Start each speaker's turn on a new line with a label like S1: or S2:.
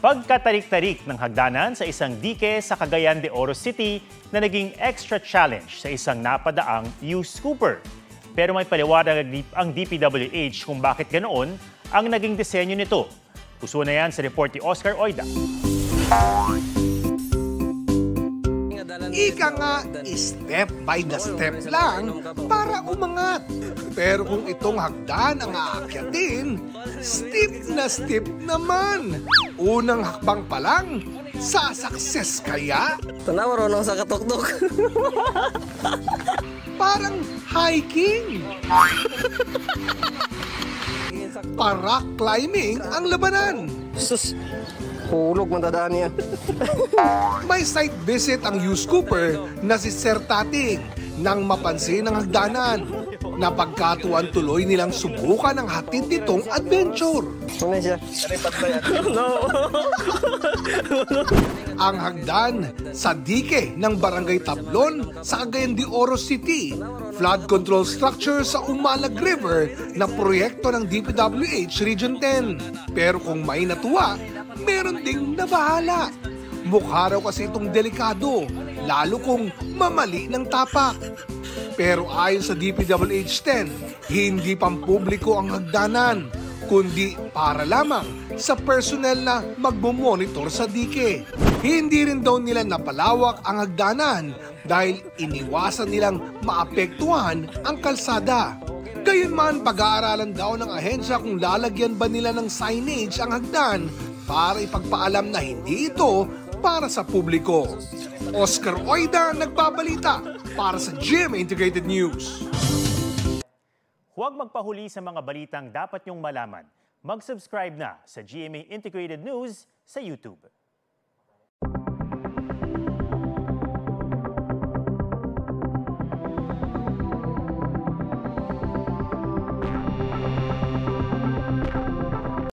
S1: Pagkatarik-tarik ng hagdanan sa isang dike sa Cagayan de Oro City na naging extra challenge sa isang napadaang U-scooper. Pero may paliwanag ang DPWH kung bakit ganoon ang naging disenyo nito. Puso na yan sa report ni Oscar Oida.
S2: Ika nga, step by the step lang para umangat. Pero kung itong hagdan ang aakyatin, steep na steep naman. Unang hakbang pa lang, sasakses kaya?
S3: Tanawa ron sa katuktok.
S2: Parang hiking. Para climbing ang labanan.
S3: Sus, hulog matadaan niya.
S2: May site visit ang U-scooper na si Sir Tating nang mapansin ang hagdanan. Napagkatuan tuloy nilang subukan ang hatid nitong adventure.
S3: Ano siya? No.
S2: Ang hagdan sa dike ng Barangay Tablon sa Cagayan de Oro City. Flood control structure sa Umalag River na proyekto ng DPWH Region 10. Pero kung may natuwa, meron ding nabahala. Mukha raw kasi itong delikado, lalo kung mamali ng tapak. Pero ayon sa DPWH 10, hindi pampubliko ang hagdanan, kundi para lamang sa personnel na magmomonitor sa dike. Hindi rin daw nila napalawak ang hagdanan dahil iniwasan nilang maapektuhan ang kalsada. Gayunman, pag-aaralan daw ng ahensya kung lalagyan ba nila ng signage ang hagdan para ipagpaalam na hindi ito para sa publiko. Oscar Oida, nagbabalita para sa GMA Integrated News.
S1: Huwag magpahuli sa mga balitang dapat niyong malaman. Mag-subscribe na sa GMA Integrated News sa YouTube.